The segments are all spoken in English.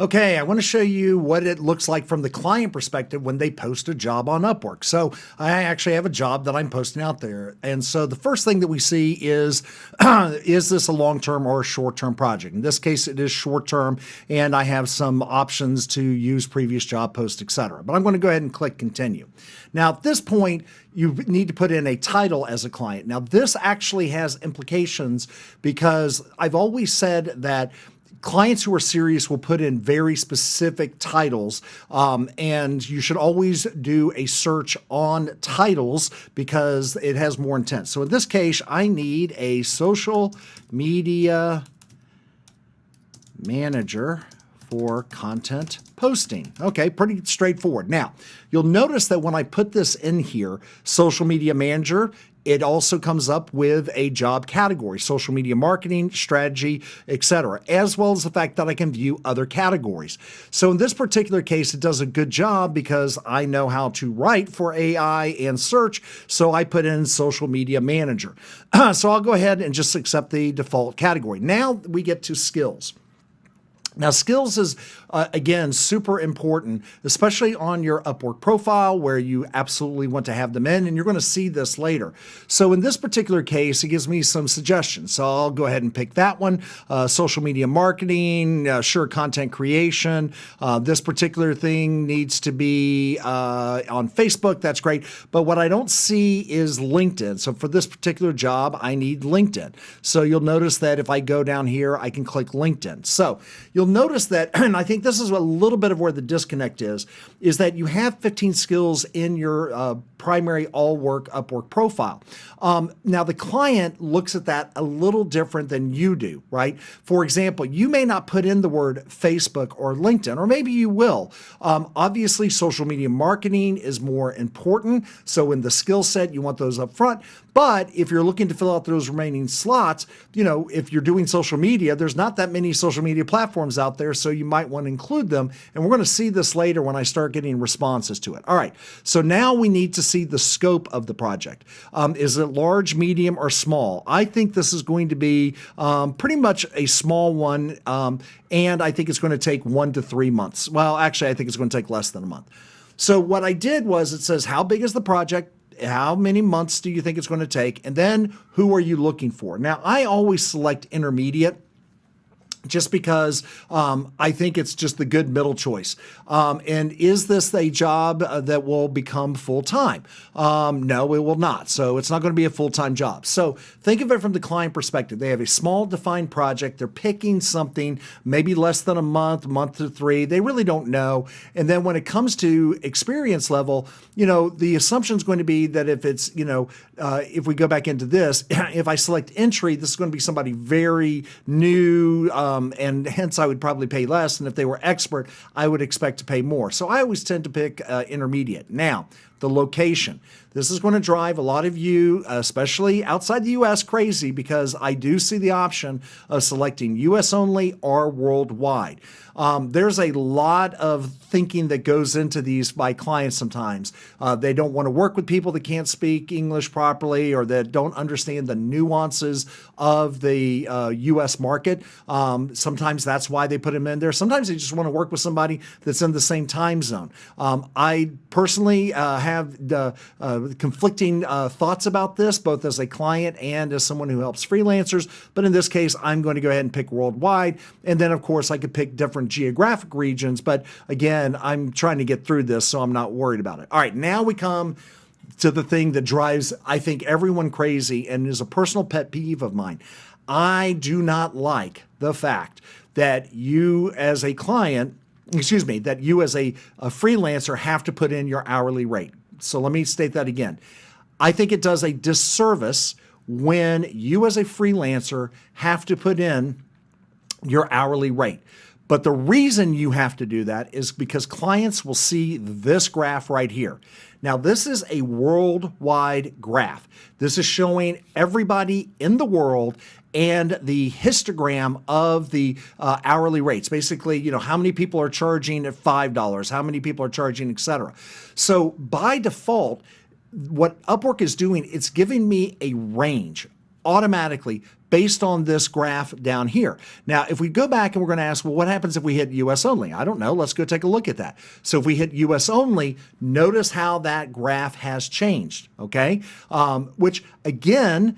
Okay, I want to show you what it looks like from the client perspective when they post a job on Upwork. So I actually have a job that I'm posting out there. And so the first thing that we see is this a long-term or a short-term project? In this case, it is short-term, and I have some options to use previous job posts, etc. But I'm going to go ahead and click continue. Now, at this point, you need to put in a title as a client. Now, this actually has implications because I've always said that clients who are serious will put in very specific titles, and you should always do a search on titles because it has more intent. So in this case, I need a social media manager for content posting. Okay, pretty straightforward. Now, you'll notice that when I put this in here, social media manager, it also comes up with a job category, social media marketing, strategy, etc., as well as the fact that I can view other categories. So in this particular case, it does a good job because I know how to write for AI and search, so I put in social media manager. So I'll go ahead and just accept the default category. Now we get to skills. Now, skills is, again, super important, especially on your Upwork profile where you absolutely want to have them in, and you're going to see this later. So in this particular case, it gives me some suggestions. So I'll go ahead and pick that one. Social media marketing, sure, content creation. This particular thing needs to be on Facebook. That's great. But what I don't see is LinkedIn. So for this particular job, I need LinkedIn. So you'll notice that if I go down here, I can click LinkedIn. So you'll notice that, and I think this is a little bit of where the disconnect is that you have 15 skills in your primary all-work Upwork profile. Now, the client looks at that a little different than you do, right? For example, you may not put in the word Facebook or LinkedIn, or maybe you will. Obviously, social media marketing is more important. So in the skill set, you want those up front. But if you're looking to fill out those remaining slots, if you're doing social media, there's not that many social media platforms out there, so you might want to include them. And we're going to see this later when I start getting responses to it. All right, so now we need to see the scope of the project. Is it large, medium, or small? I think this is going to be pretty much a small one, and I think it's going to take 1 to 3 months. Well, actually, I think it's going to take less than a month. So what I did was it says, how big is the project? How many months do you think it's going to take? And then who are you looking for? Now, I always select intermediate just because I think it's just the good middle choice. And is this a job that will become full-time? No, it will not. So it's not going to be a full-time job. So think of it from the client perspective. They have a small defined project. They're picking something maybe less than a month to 3. They really don't know. And then when it comes to experience level, the assumption is going to be that if it's, if we go back into this, if I select entry, this is going to be somebody very new, and hence I would probably pay less. And if they were expert, I would expect to pay more. So I always tend to pick intermediate. Now, the location. This is going to drive a lot of you, especially outside the US, crazy because I do see the option of selecting US only or worldwide. There's a lot of thinking that goes into these by clients sometimes. They don't want to work with people that can't speak English properly or that don't understand the nuances of the US market. Sometimes that's why they put them in there. Sometimes they just want to work with somebody that's in the same time zone. I personally have the conflicting thoughts about this, both as a client and as someone who helps freelancers. But in this case, I'm going to go ahead and pick worldwide. And then, of course, I could pick different geographic regions. But again, I'm trying to get through this, so I'm not worried about it. All right, now we come to the thing that drives, I think, everyone crazy and is a personal pet peeve of mine. I do not like the fact that you as a client, that you as a freelancer have to put in your hourly rate. So let me state that again. I think it does a disservice when you as a freelancer have to put in your hourly rate. But the reason you have to do that is because clients will see this graph right here. Now, this is a worldwide graph. This is showing everybody in the world and the histogram of the hourly rates. Basically, how many people are charging at $5, how many people are charging, etc. So by default, what Upwork is doing, it's giving me a range automatically based on this graph down here. Now, if we go back and we're going to ask, well, what happens if we hit US only? I don't know. Let's go take a look at that. So if we hit US only, notice how that graph has changed, okay? Which again,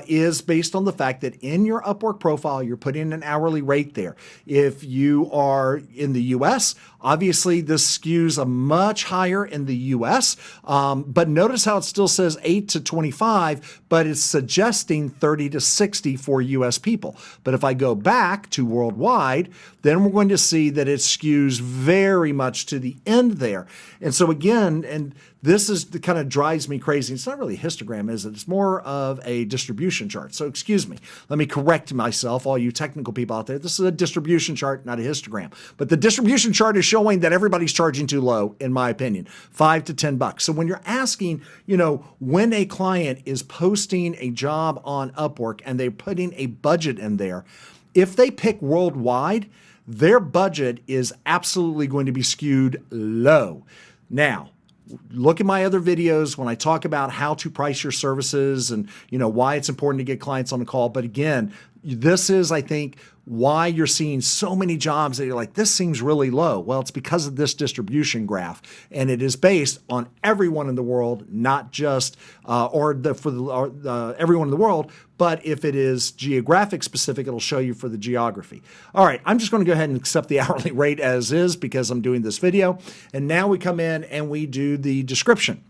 is based on the fact that in your Upwork profile, you're putting an hourly rate there. If you are in the US, obviously this skews a much higher in the US, but notice how it still says 8 to 25, but it's suggesting 30 to 60 for US people. But if I go back to worldwide, then we're going to see that it skews very much to the end there. And so again, and this is the kind of drives me crazy. It's not really a histogram, is it? It's more of a distribution chart. So excuse me. Let me correct myself, all you technical people out there. This is a distribution chart, not a histogram. But the distribution chart is showing that everybody's charging too low, in my opinion, $5 to $10. So when you're asking, when a client is posting a job on Upwork and they're putting a budget in there, if they pick worldwide, their budget is absolutely going to be skewed low. Now, look at my other videos when I talk about how to price your services and why it's important to get clients on the call. But again, this is, I think, why you're seeing so many jobs that you're like, this seems really low. Well, it's because of this distribution graph, and it is based on everyone in the world, not just everyone in the world. But if it is geographic specific, it'll show you for the geography. All right, I'm just going to go ahead and accept the hourly rate as is because I'm doing this video. And now we come in and we do the description.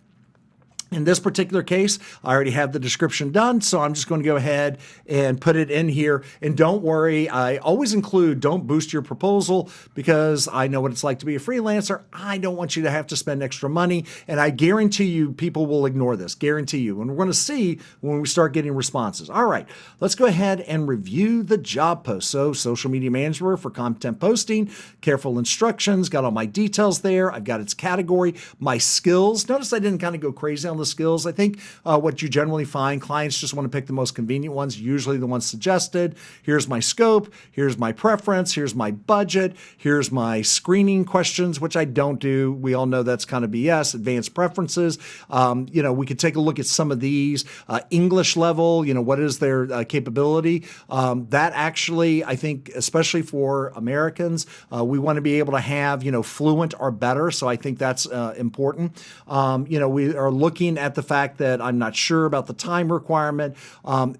In this particular case, I already have the description done, so I'm just going to go ahead and put it in here. And don't worry, I always include don't boost your proposal because I know what it's like to be a freelancer. I don't want you to have to spend extra money, and I guarantee you people will ignore this, guarantee you. And we're going to see when we start getting responses. All right, let's go ahead and review the job post. So social media manager for content posting, careful instructions, got all my details there. I've got its category, my skills. Notice I didn't kind of go crazy on the skills. I think what you generally find, clients just want to pick the most convenient ones, usually the ones suggested. Here's my scope, here's my preference, here's my budget, here's my screening questions, which I don't do. We all know that's kind of BS. Advanced preferences. We could take a look at some of these. English level, what is their capability? That actually, I think, especially for Americans, we want to be able to have, fluent or better. So I think that's important. We are looking at the fact that I'm not sure about the time requirement.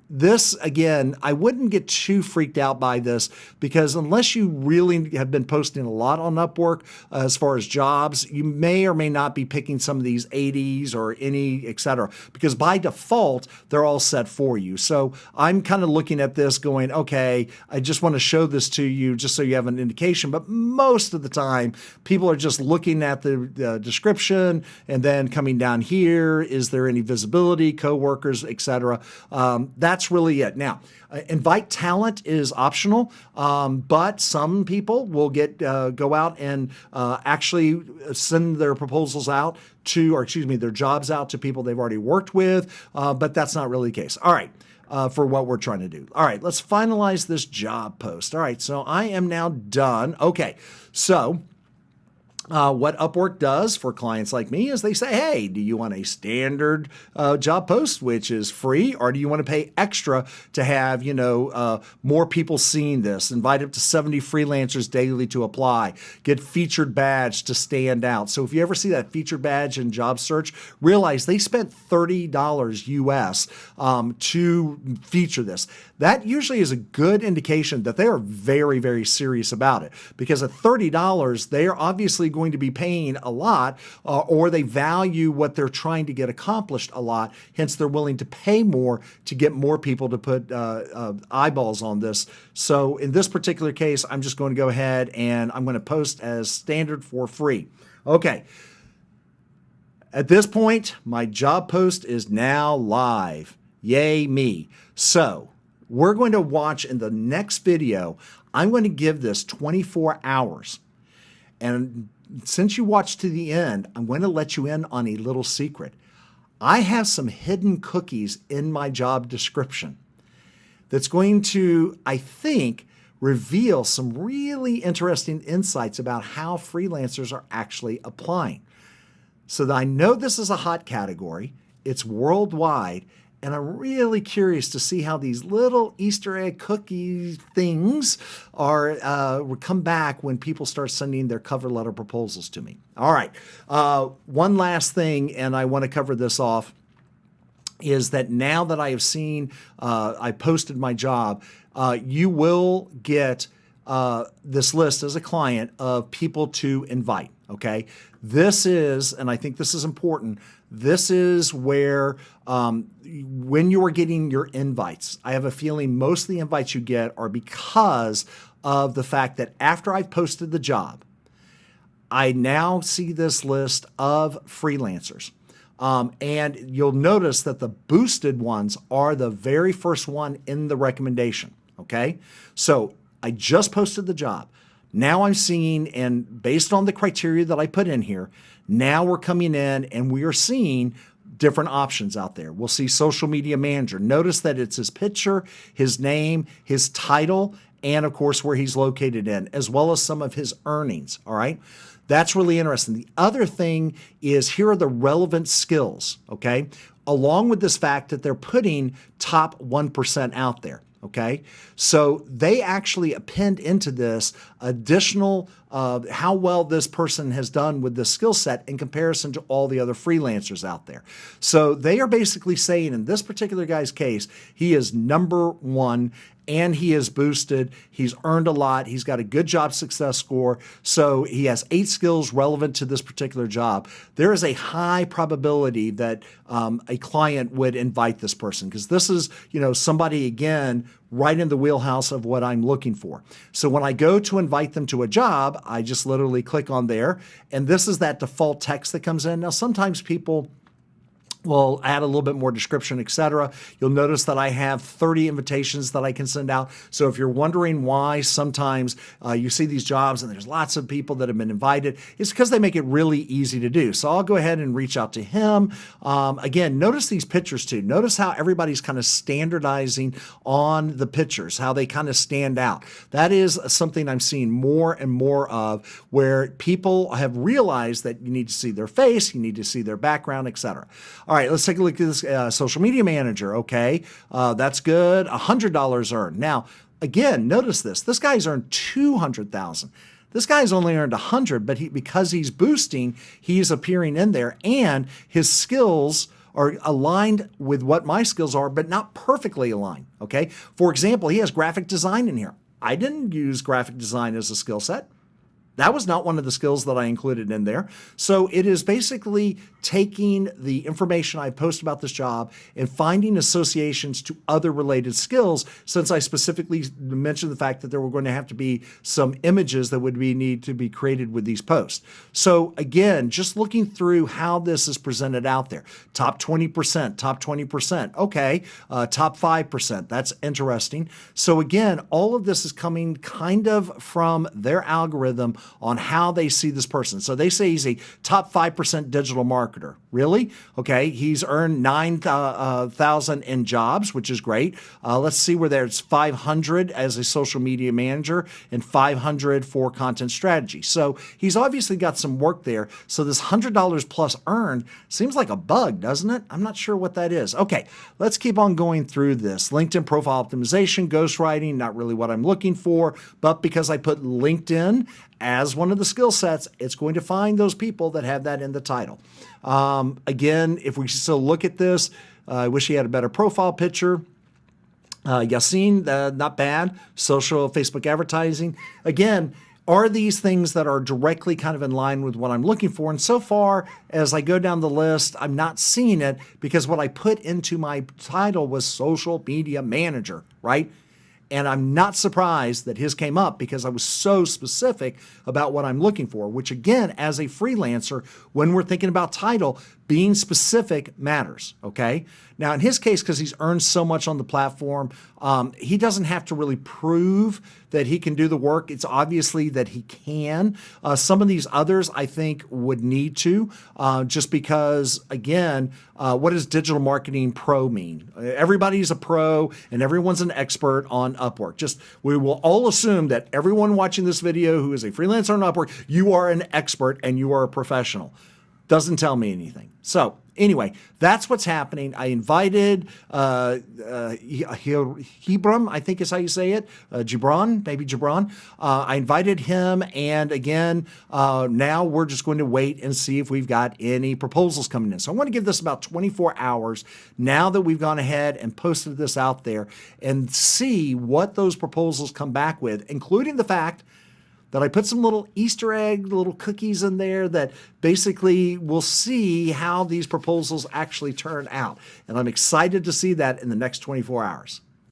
This, again, I wouldn't get too freaked out by this because unless you really have been posting a lot on Upwork as far as jobs, you may or may not be picking some of these 80s or any, etc. because by default, they're all set for you. So I'm kind of looking at this going, okay, I just want to show this to you just so you have an indication. But most of the time, people are just looking at the description and then coming down here. Is there any visibility, coworkers, etc.? That's really it. Now, invite talent is optional, but some people will go out and actually send their proposals out their jobs out to people they've already worked with, but that's not really the case. All right. For what we're trying to do. All right, let's finalize this job post. All right, so I am now done. Okay, so what Upwork does for clients like me is they say, hey, do you want a standard job post, which is free, or do you want to pay extra to have, more people seeing this? Invite up to 70 freelancers daily to apply. Get featured badge to stand out. So if you ever see that featured badge in job search, realize they spent $30 US to feature this. That usually is a good indication that they are very, very serious about it because at $30, they are obviously going to be paying a lot or they value what they're trying to get accomplished a lot. Hence, they're willing to pay more to get more people to put eyeballs on this. So in this particular case, I'm just going to go ahead and I'm going to post as standard for free. Okay. At this point, my job post is now live. Yay me. So we're going to watch in the next video. I'm going to give this 24 hours. And since you watched to the end, I'm going to let you in on a little secret. I have some hidden cookies in my job description that's going to, I think, reveal some really interesting insights about how freelancers are actually applying. So that I know this is a hot category. It's worldwide. And I'm really curious to see how these little Easter egg cookie things are will come back when people start sending their cover letter proposals to me. All right. One last thing, and I want to cover this off, is that now that I have seen, I posted my job, you will get this list as a client of people to invite. Okay. This is, and I think this is important, this is where when you are getting your invites, I have a feeling most of the invites you get are because of the fact that after I've posted the job, I now see this list of freelancers. And you'll notice that the boosted ones are the very first one in the recommendation. Okay. So I just posted the job. Now I'm seeing, and based on the criteria that I put in here, now we're coming in and we are seeing different options out there. We'll see social media manager. Notice that it's his picture, his name, his title, and of course where he's located in, as well as some of his earnings. All right. That's really interesting. The other thing is here are the relevant skills. Okay. Along with this fact that they're putting top 1% out there. Okay, so they actually append into this additional how well this person has done with this skill set in comparison to all the other freelancers out there. So they are basically saying in this particular guy's case, he is number one and he is boosted. He's earned a lot. He's got a good job success score. So he has 8 skills relevant to this particular job. There is a high probability that a client would invite this person because this is, somebody, again, right in the wheelhouse of what I'm looking for. So when I go to invite them to a job, I just literally click on there, and this is that default text that comes in. Now, sometimes people will add a little bit more description, etc. You'll notice that I have 30 invitations that I can send out. So if you're wondering why sometimes you see these jobs and there's lots of people that have been invited, it's because they make it really easy to do. So I'll go ahead and reach out to him. Again, notice these pictures too. Notice how everybody's kind of standardizing on the pictures, how they kind of stand out. That is something I'm seeing more and more of, where people have realized that you need to see their face, you need to see their background, etc. All right, let's take a look at this social media manager. Okay, that's good. $100 earned. Now, again, notice this. This guy's earned $200,000. This guy's only earned $100, but because he's boosting, he's appearing in there, and his skills are aligned with what my skills are, but not perfectly aligned. Okay, for example, he has graphic design in here. I didn't use graphic design as a skill set. That was not one of the skills that I included in there. So it is basically taking the information I post about this job and finding associations to other related skills, since I specifically mentioned the fact that there were going to have to be some images that would need to be created with these posts. So again, just looking through how this is presented out there. Top 20%, top 20%. Okay, top 5%. That's interesting. So again, all of this is coming kind of from their algorithm on how they see this person. So they say he's a top 5% digital marketer. Really? Okay, he's earned 9,000 in jobs, which is great. Let's see where there's 500 as a social media manager and 500 for content strategy. So he's obviously got some work there. So this $100 plus earned seems like a bug, doesn't it? I'm not sure what that is. Okay, let's keep on going through this. LinkedIn profile optimization, ghostwriting, not really what I'm looking for, but because I put LinkedIn as one of the skill sets, it's going to find those people that have that in the title. Again, if we still look at this, I wish he had a better profile picture. Yassine, not bad. Social, Facebook advertising. Again, are these things that are directly kind of in line with what I'm looking for? And so far, as I go down the list, I'm not seeing it because what I put into my title was social media manager, right? And I'm not surprised that his came up because I was so specific about what I'm looking for, which again, as a freelancer, when we're thinking about title, being specific matters, okay? Now, in his case, because he's earned so much on the platform, he doesn't have to really prove that he can do the work. It's obviously that he can. Some of these others, I think, would need to, just because, again, what does digital marketing pro mean? Everybody's a pro and everyone's an expert on Upwork. We will all assume that everyone watching this video who is a freelancer on Upwork, you are an expert and you are a professional. Doesn't tell me anything. So anyway, that's what's happening. I invited Hebron, I think is how you say it, Gibran, maybe Gibran. I invited him, and again, now we're just going to wait and see if we've got any proposals coming in. So I want to give this about 24 hours now that we've gone ahead and posted this out there and see what those proposals come back with, including the fact that I put some little Easter egg, little cookies in there that basically we'll see how these proposals actually turn out. And I'm excited to see that in the next 24 hours.